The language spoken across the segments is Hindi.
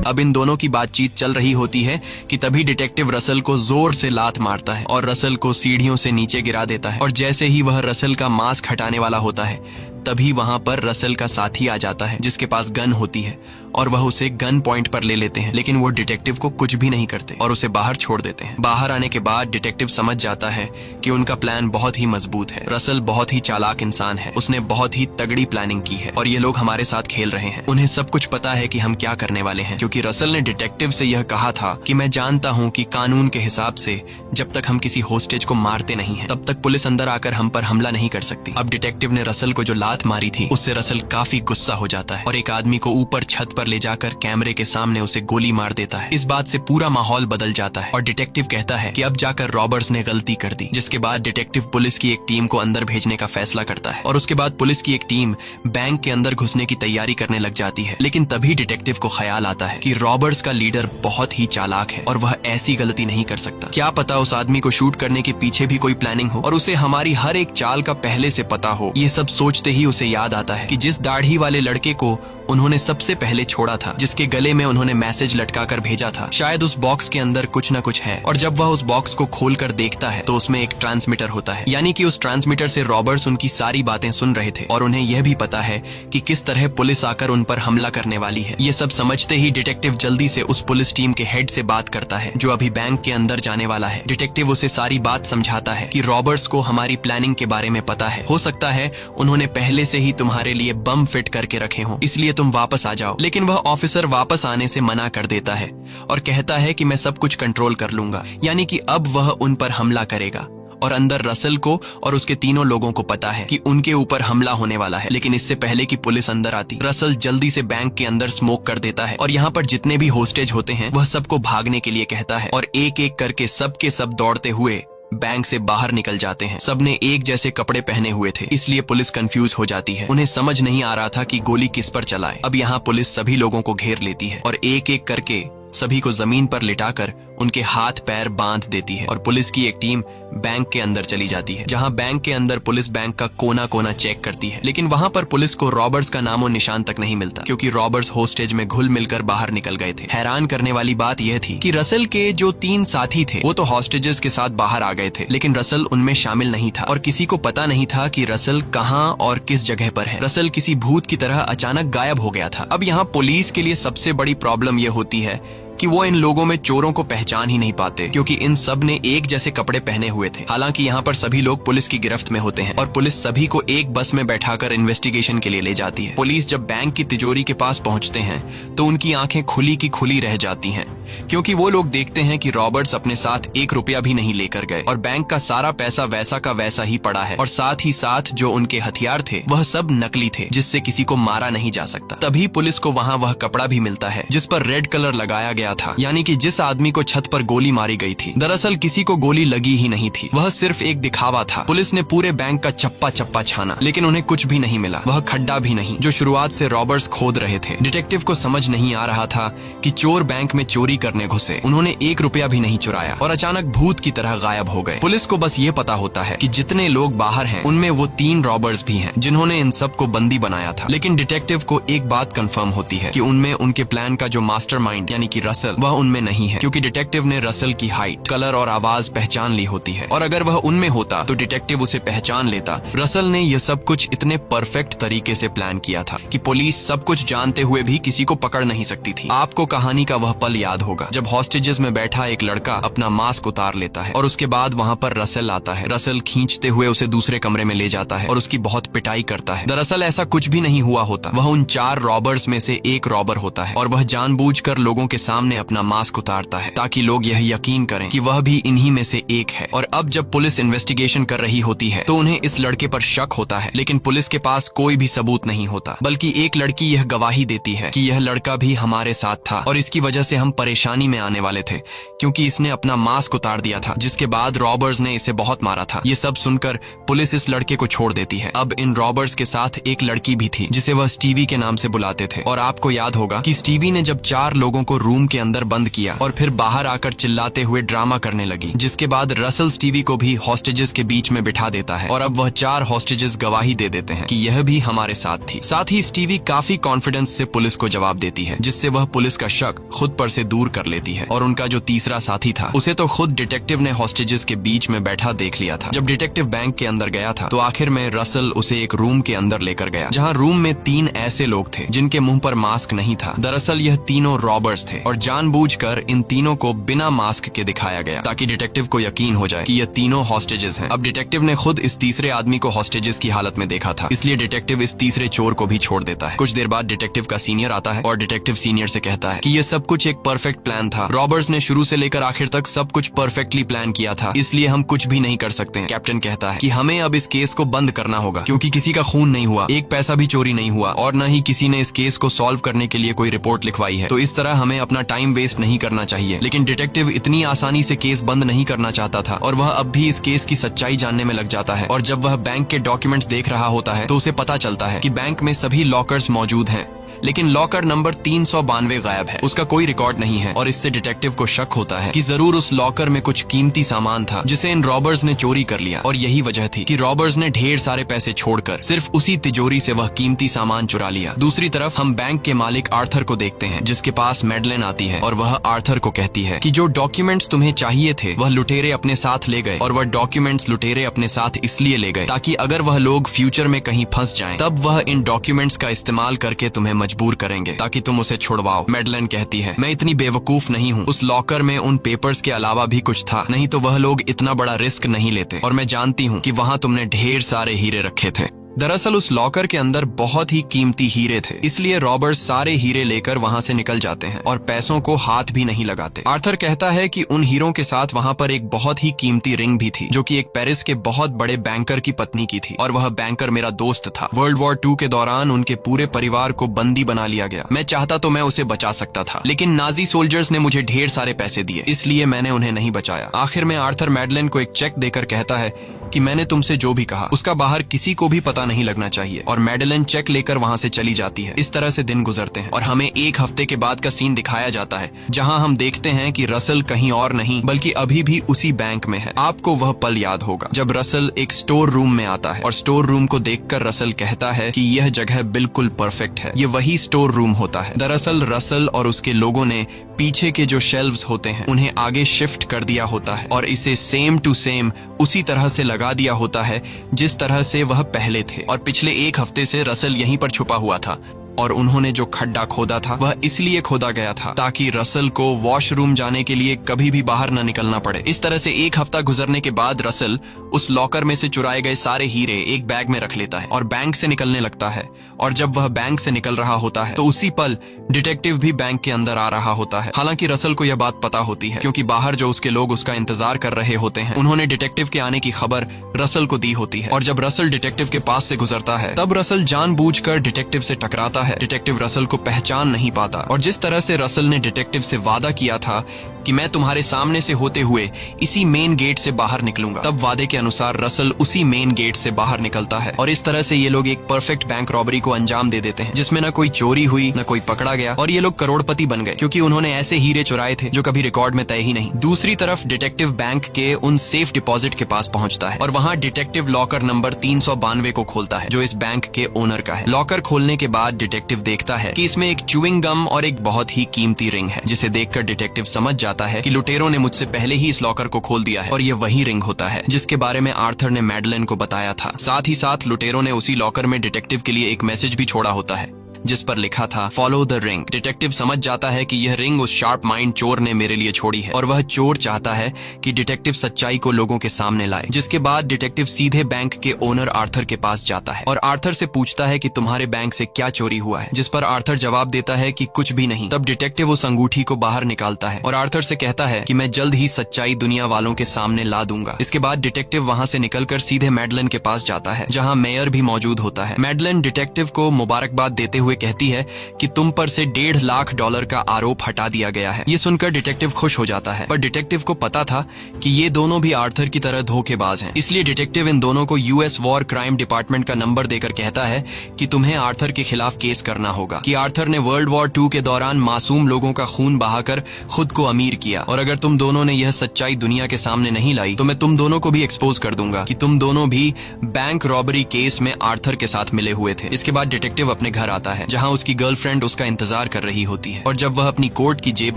अब इन दोनों की बातचीत चल रही होती है कि तभी डिटेक्टिव रसल को जोर से लात मारता है और रसल को सीढ़ियों से नीचे गिरा देता है। और जैसे ही वह रसल का मास्क हटाने वाला होता है तभी वहां पर रसल का साथी आ जाता है जिसके पास गन होती है और वह उसे गन पॉइंट पर ले लेते हैं, लेकिन वो डिटेक्टिव को कुछ भी नहीं करते और उसे बाहर छोड़ देते हैं। बाहर आने के बाद डिटेक्टिव समझ जाता है कि उनका प्लान बहुत ही मजबूत है। रसल बहुत ही चालाक इंसान है, उसने बहुत ही तगड़ी प्लानिंग की है और ये लोग हमारे साथ खेल रहे हैं। उन्हें सब कुछ पता है कि हम क्या करने वाले हैं, क्योंकि रसल ने डिटेक्टिव से यह कहा था कि मैं जानता हूँ कि कानून के हिसाब से जब तक हम किसी होस्टेज को मारते नहीं है तब तक पुलिस अंदर आकर हम पर हमला नहीं कर सकती। अब डिटेक्टिव ने रसल को जो लात मारी थी उससे रसल काफी गुस्सा हो जाता है और एक आदमी को ऊपर छत पर ले जाकर कैमरे के सामने उसे गोली मार देता है। इस बात से पूरा माहौल बदल जाता है और डिटेक्टिव कहता है कि अब जाकर रॉबर्ट्स ने गलती कर दी, जिसके बाद डिटेक्टिव पुलिस की एक टीम को अंदर भेजने का फैसला करता है और उसके बाद पुलिस की एक टीम बैंक के अंदर घुसने की तैयारी करने लग जाती है। लेकिन तभी डिटेक्टिव को ख्याल आता है कि रॉबर्ट्स का लीडर बहुत ही चालाक है और वह ऐसी गलती नहीं कर सकता। क्या पता उस आदमी को शूट करने के पीछे भी कोई प्लानिंग हो और उसे हमारी हर एक चाल का पहले से पता हो। ये सब सोचते ही उसे याद आता है कि जिस दाढ़ी वाले लड़के को उन्होंने सबसे पहले छोड़ा था, जिसके गले में उन्होंने मैसेज लटका कर भेजा था, शायद उस बॉक्स के अंदर कुछ न कुछ है। और जब वह उस बॉक्स को खोलकर देखता है तो उसमें एक ट्रांसमीटर होता है, यानी कि उस ट्रांसमीटर से रॉबर्ट्स उनकी सारी बातें सुन रहे थे और उन्हें यह भी पता है कि किस तरह पुलिस आकर उन पर हमला करने वाली है। ये सब समझते ही डिटेक्टिव जल्दी से उस पुलिस टीम के हेड से बात करता है जो अभी बैंक के अंदर जाने वाला है। डिटेक्टिव उसे सारी बात समझाता है कि रॉबर्ट्स को हमारी प्लानिंग के बारे में पता है, हो सकता है उन्होंने पहले से ही तुम्हारे लिए बम फिट करके रखे हों, इसलिए तुम वापस आ जाओ। लेकिन वह ऑफिसर वापस आने से मना कर देता है और कहता है कि मैं सब कुछ कंट्रोल कर लूंगा, यानी कि अब वह उन पर हमला करेगा। और अंदर रसल को और उसके तीनों लोगों को पता है कि उनके ऊपर हमला होने वाला है। लेकिन इससे पहले कि पुलिस अंदर आती, रसल जल्दी से बैंक के अंदर स्मोक कर देता है और यहाँ पर जितने भी होस्टेज होते हैं वह सबको भागने के लिए कहता है और एक एक करके सब के सब दौड़ते हुए बैंक से बाहर निकल जाते हैं। सबने एक जैसे कपड़े पहने हुए थे, इसलिए पुलिस कंफ्यूज हो जाती है। उन्हें समझ नहीं आ रहा था कि गोली किस पर चलाए। अब यहाँ पुलिस सभी लोगों को घेर लेती है और एक एक करके सभी को जमीन पर लिटाकर उनके हाथ पैर बांध देती है और पुलिस की एक टीम बैंक के अंदर चली जाती है, जहां बैंक के अंदर पुलिस बैंक का कोना कोना चेक करती है। लेकिन वहां पर पुलिस को रॉबर्ट्स का नामो निशान तक नहीं मिलता, क्योंकि रॉबर्ट्स होस्टेज में घुल मिलकर बाहर निकल गए थे। हैरान करने वाली बात यह थी कि रसल के जो 3 साथी थे वो तो हॉस्टेजेस के साथ बाहर आ गए थे, लेकिन रसल उनमें शामिल नहीं था और किसी को पता नहीं था कि रसल कहां और किस जगह पर है। रसल किसी भूत की तरह अचानक गायब हो गया था। अब यहाँ पुलिस के लिए सबसे बड़ी प्रॉब्लम यह होती है कि वो इन लोगों में चोरों को पहचान ही नहीं पाते, क्योंकि इन सब ने एक जैसे कपड़े पहने हुए थे। हालांकि यहाँ पर सभी लोग पुलिस की गिरफ्त में होते हैं और पुलिस सभी को एक बस में बैठाकर इन्वेस्टिगेशन के लिए ले जाती है। पुलिस जब बैंक की तिजोरी के पास पहुंचते हैं तो उनकी आंखें खुली की खुली रह जाती हैं, क्योंकि वो लोग देखते हैं कि रॉबर्ट्स अपने साथ 1 रुपया भी नहीं लेकर गए और बैंक का सारा पैसा वैसा का वैसा ही पड़ा है और साथ ही साथ जो उनके हथियार थे वह सब नकली थे, जिससे किसी को मारा नहीं जा सकता। तभी पुलिस को वहाँ वह कपड़ा भी मिलता है जिस पर रेड कलर लगाया गया था, यानी कि जिस आदमी को छत पर गोली मारी गई थी। दरअसल किसी को गोली लगी ही नहीं थी, वह सिर्फ एक दिखावा था। पुलिस ने पूरे बैंक का चप्पा चप्पा छाना, लेकिन उन्हें कुछ भी नहीं मिला, वह खड्डा भी नहीं जो शुरुआत से रॉबर्ट्स खोद रहे थे। डिटेक्टिव को समझ नहीं आ रहा था कि चोर बैंक में चोरी करने घुसे, उन्होंने 1 रुपया भी नहीं चुराया और अचानक भूत की तरह गायब हो गए। पुलिस को बस ये पता होता है कि जितने लोग बाहर हैं उनमें वो 3 रॉबर्स भी हैं जिन्होंने इन सबको बंदी बनाया था। लेकिन डिटेक्टिव को एक बात कंफर्म होती है कि उनमें उनके प्लान का जो मास्टरमाइंड यानी कि रसल, वह उनमें नहीं है, क्योंकि डिटेक्टिव ने रसल की हाइट, कलर और आवाज पहचान ली होती है और अगर वह उनमें होता तो डिटेक्टिव उसे पहचान लेता। रसल ने यह सब कुछ इतने परफेक्ट तरीके से प्लान किया था कि पुलिस सब कुछ जानते हुए भी किसी को पकड़ नहीं सकती थी। आपको कहानी का वह पल याद होगा जब हॉस्टेजेस में बैठा एक लड़का अपना मास्क उतार लेता है और उसके बाद वहाँ पर रसल आता है। रसल खींचते हुए उसे दूसरे कमरे में ले जाता है और उसकी बहुत पिटाई करता है। दरअसल ऐसा कुछ भी नहीं हुआ होता, वह उन 4 रॉबर्स में से एक रॉबर होता है और वह जानबूझकर लोगों के सामने अपना मास्क उतारता है ताकि लोग यह यकीन करें कि वह भी इन्हीं में से एक है। और अब जब पुलिस इन्वेस्टिगेशन कर रही होती है तो उन्हें इस लड़के पर शक होता है, लेकिन पुलिस के पास कोई भी सबूत नहीं होता, बल्कि एक लड़की यह गवाही देती है कि यह लड़का भी हमारे साथ था और इसकी वजह से हम परेशानी में आने वाले थे, क्योंकि इसने अपना मास्क उतार दिया था, जिसके बाद रॉबर्स ने इसे बहुत मारा था। ये सब सुनकर पुलिस इस लड़के को छोड़ देती है। अब इन रॉबर्स के साथ एक लड़की भी थी जिसे वह स्टीवी के नाम से बुलाते थे और आपको याद होगा कि स्टीवी ने जब 4 लोगों को रूम के अंदर बंद किया और फिर बाहर आकर चिल्लाते हुए ड्रामा करने लगी, जिसके बाद रसल स्टीवी को भी हॉस्टेजेस के बीच में बिठा देता है और अब वह 4 हॉस्टेजेस गवाही दे देते हैं कि यह भी हमारे साथ थी। साथ ही स्टीवी काफी कॉन्फिडेंस से पुलिस को जवाब देती है, जिससे वह पुलिस का शक खुद पर से दूर कर लेती है। और उनका जो तीसरा साथी था उसे तो खुद डिटेक्टिव ने हॉस्टेजेस के बीच में बैठा देख लिया था। जब डिटेक्टिव बैंक के अंदर गया था तो आखिर में रसल उसे एक रूम के अंदर लेकर गया, जहाँ रूम में 3 ऐसे लोग थे जिनके मुंह पर मास्क नहीं था। दरअसल यह तीनों रॉबर्स थे और जानबूझकर इन तीनों को बिना मास्क के दिखाया गया ताकि डिटेक्टिव को यकीन हो जाए कि ये तीनों हॉस्टेजेस हैं। अब डिटेक्टिव ने खुद इस तीसरे आदमी को हॉस्टेजेस की हालत में देखा था, इसलिए डिटेक्टिव इस तीसरे चोर को भी छोड़ देता है। कुछ देर बाद डिटेक्टिव का सीनियर आता है और डिटेक्टिव सीनियर से कहता है कि ये सब कुछ एक परफेक्ट प्लान था। रॉबर्स ने शुरू से लेकर आखिर तक सब कुछ परफेक्टली प्लान किया था, इसलिए हम कुछ भी नहीं कर सकते। कैप्टन कहता है कि हमें अब इस केस को बंद करना होगा, क्योंकि किसी का खून नहीं हुआ, एक पैसा भी चोरी नहीं हुआ और न ही किसी ने इस केस को सॉल्व करने के लिए कोई रिपोर्ट लिखवाई है। तो इस तरह हमें अपना टाइम वेस्ट नहीं करना चाहिए। लेकिन डिटेक्टिव इतनी आसानी से केस बंद नहीं करना चाहता था और वह अब भी इस केस की सच्चाई जानने में लग जाता है। और जब वह बैंक के डॉक्यूमेंट्स देख रहा होता है तो उसे पता चलता है कि बैंक में सभी लॉकर्स मौजूद हैं, लेकिन लॉकर नंबर 392 गायब है, उसका कोई रिकॉर्ड नहीं है। और इससे डिटेक्टिव को शक होता है कि जरूर उस लॉकर में कुछ कीमती सामान था जिसे इन रॉबर्स ने चोरी कर लिया, और यही वजह थी कि रॉबर्स ने ढेर सारे पैसे छोड़कर सिर्फ उसी तिजोरी से वह कीमती सामान चुरा लिया। दूसरी तरफ हम बैंक के मालिक आर्थर को देखते हैं, जिसके पास मैडलेन आती है और वह आर्थर को कहती है कि जो डॉक्यूमेंट्स तुम्हें चाहिए थे वह लुटेरे अपने साथ ले गए, और वह डॉक्यूमेंट्स लुटेरे अपने साथ इसलिए ले गए ताकि अगर वह लोग फ्यूचर में कहीं फंस जाएं तब वह इन डॉक्यूमेंट्स का इस्तेमाल करके तुम्हें मजबूर करेंगे ताकि तुम उसे छुड़वाओ। मैडलेन कहती है मैं इतनी बेवकूफ नहीं हूँ, उस लॉकर में उन पेपर्स के अलावा भी कुछ था, नहीं तो वह लोग इतना बड़ा रिस्क नहीं लेते, और मैं जानती हूँ कि वहाँ तुमने ढेर सारे हीरे रखे थे। दरअसल उस लॉकर के अंदर बहुत ही कीमती हीरे थे, इसलिए रॉबर्स सारे हीरे लेकर वहां से निकल जाते हैं और पैसों को हाथ भी नहीं लगाते। आर्थर कहता है कि उन हीरों के साथ वहां पर एक बहुत ही कीमती रिंग भी थी, जो कि एक पेरिस के बहुत बड़े बैंकर की पत्नी की थी, और वह बैंकर मेरा दोस्त था। वर्ल्ड वॉर 2 के दौरान उनके पूरे परिवार को बंदी बना लिया गया। मैं चाहता तो मैं उसे बचा सकता था, लेकिन नाजी सोल्जर्स ने मुझे ढेर सारे पैसे दिए, इसलिए मैंने उन्हें नहीं बचाया। आखिर में आर्थर मैडलेन को एक चेक देकर कहता है कि मैंने तुमसे जो भी कहा उसका बाहर किसी को भी पता नहीं लगना चाहिए, और मैडलेन चेक लेकर वहां से चली जाती है। इस तरह से दिन गुजरते हैं और हमें 1 हफ्ते के बाद का सीन दिखाया जाता है, जहां हम देखते हैं कि रसल कहीं और नहीं बल्कि अभी भी उसी बैंक में है। आपको वह पल याद होगा जब रसल एक स्टोर रूम में आता है और स्टोर रूम को देखकर रसल कहता है कि यह जगह बिल्कुल परफेक्ट है, ये वही स्टोर रूम होता है। दरअसल रसल और उसके लोगों ने पीछे के जो शेल्व्स होते हैं उन्हें आगे शिफ्ट कर दिया होता है और इसे सेम टू सेम उसी तरह से लगा दिया होता है जिस तरह से वह पहले थे। और पिछले 1 हफ्ते से रसल यहीं पर छुपा हुआ था, और उन्होंने जो खड्डा खोदा था वह इसलिए खोदा गया था ताकि रसल को वॉशरूम जाने के लिए कभी भी बाहर न निकलना पड़े। इस तरह से 1 हफ्ता गुजरने के बाद रसल उस लॉकर में से चुराए गए सारे हीरे एक बैग में रख लेता है और बैंक से निकलने लगता है। और जब वह बैंक से निकल रहा होता है तो उसी पल डिटेक्टिव भी बैंक के अंदर आ रहा होता है। हालांकि रसल को यह बात पता होती है, क्योंकि बाहर जो उसके लोग उसका इंतजार कर रहे होते हैं उन्होंने डिटेक्टिव के आने की खबर रसल को दी होती है। और जब रसल डिटेक्टिव के पास से गुजरता है तब रसल जानबूझकर डिटेक्टिव से टकराता है। डिटेक्टिव रसल को पहचान नहीं पाता, और जिस तरह से रसल ने डिटेक्टिव से वादा किया था कि मैं तुम्हारे सामने से होते हुए इसी मेन गेट से बाहर निकलूंगा, तब वादे के अनुसार रसल उसी मेन गेट से बाहर निकलता है। और इस तरह से ये लोग एक परफेक्ट बैंक रॉबरी को अंजाम दे देते हैं, जिसमें न कोई चोरी हुई न कोई पकड़ा गया, और ये लोग करोड़पति बन गए क्योंकि उन्होंने ऐसे हीरे चुराए थे जो कभी रिकॉर्ड में तय ही नहीं। दूसरी तरफ डिटेक्टिव बैंक के उन सेफ डिपॉजिट के पास पहुंचता है और वहां डिटेक्टिव लॉकर नंबर 392 को खोलता है, जो इस बैंक के ओनर का है। लॉकर खोलने के बाद डिटेक्टिव देखता है कि इसमें एक च्यूइंग गम और एक बहुत ही कीमती रिंग है, जिसे देखकर डिटेक्टिव समझ जाता है कि लुटेरों ने मुझसे पहले ही इस लॉकर को खोल दिया है और ये वही रिंग होता है जिसके बारे में आर्थर ने मैडलेन को बताया था। साथ ही साथ लुटेरों ने उसी लॉकर में डिटेक्टिव के लिए एक मैसेज भी छोड़ा होता है जिस पर लिखा था फॉलो द रिंग। डिटेक्टिव समझ जाता है कि यह रिंग उस शार्प माइंड चोर ने मेरे लिए छोड़ी है, और वह चोर चाहता है कि डिटेक्टिव सच्चाई को लोगों के सामने लाए। जिसके बाद डिटेक्टिव सीधे बैंक के ओनर आर्थर के पास जाता है और आर्थर से पूछता है कि तुम्हारे बैंक से क्या चोरी हुआ है, जिस पर आर्थर जवाब देता है कि कुछ भी नहीं। तब डिटेक्टिव उस अंगूठी को बाहर निकालता है और आर्थर से कहता है कि मैं जल्द ही सच्चाई दुनिया वालों के सामने ला दूंगा। इसके बाद डिटेक्टिव वहां से निकलकर सीधे मैडलेन के पास जाता है, जहां मेयर भी मौजूद होता है। मैडलेन डिटेक्टिव को मुबारकबाद देते हुए हुए कहती है कि तुम पर से $1.5 लाख का आरोप हटा दिया गया है। ये सुनकर डिटेक्टिव खुश हो जाता है, पर डिटेक्टिव को पता था कि ये दोनों भी आर्थर की तरह धोखेबाज हैं। इसलिए डिटेक्टिव इन दोनों को यूएस वॉर क्राइम डिपार्टमेंट का नंबर देकर कहता है कि तुम्हें आर्थर के खिलाफ केस करना होगा, कि आर्थर ने वर्ल्ड वॉर 2 के दौरान मासूम लोगों का खून बहाकर खुद को अमीर किया, और अगर तुम दोनों ने यह सच्चाई दुनिया के सामने नहीं लाई तो मैं तुम दोनों को भी एक्सपोज कर दूंगा कि तुम दोनों भी बैंक रॉबरी केस में आर्थर के साथ मिले हुए थे। इसके बाद डिटेक्टिव अपने घर आता है, जहां उसकी गर्लफ्रेंड उसका इंतजार कर रही होती है, और जब वह अपनी कोट की जेब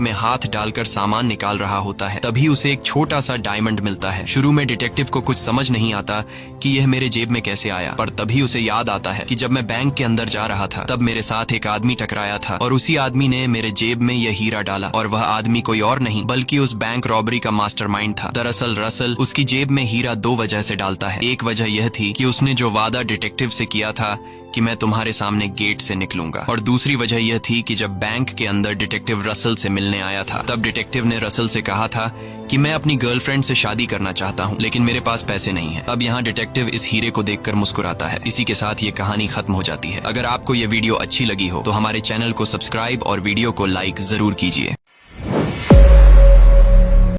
में हाथ डालकर सामान निकाल रहा होता है तभी उसे एक छोटा सा डायमंड मिलता है। शुरू में डिटेक्टिव को कुछ समझ नहीं आता कि यह मेरे जेब में कैसे आया, पर तभी उसे याद आता है कि जब मैं बैंक के अंदर जा रहा था तब मेरे साथ एक आदमी टकराया था और उसी आदमी ने मेरे जेब में यह हीरा डाला, और वह आदमी कोई और नहीं बल्कि उस बैंक रॉबरी का मास्टरमाइंड था। दरअसल रसल उसकी जेब में हीरा 2 वजह से डालता है। एक वजह यह थी कि उसने जो वादा डिटेक्टिव से किया था कि मैं तुम्हारे सामने गेट से निकलूंगा, और दूसरी वजह यह थी कि जब बैंक के अंदर डिटेक्टिव रसल से मिलने आया था तब डिटेक्टिव ने रसल से कहा था कि मैं अपनी गर्लफ्रेंड से शादी करना चाहता हूं, लेकिन मेरे पास पैसे नहीं है। अब यहाँ डिटेक्टिव इस हीरे को देखकर मुस्कुराता है। इसी के साथ ये कहानी खत्म हो जाती है। अगर आपको ये वीडियो अच्छी लगी हो तो हमारे चैनल को सब्सक्राइब और वीडियो को लाइक जरूर कीजिए।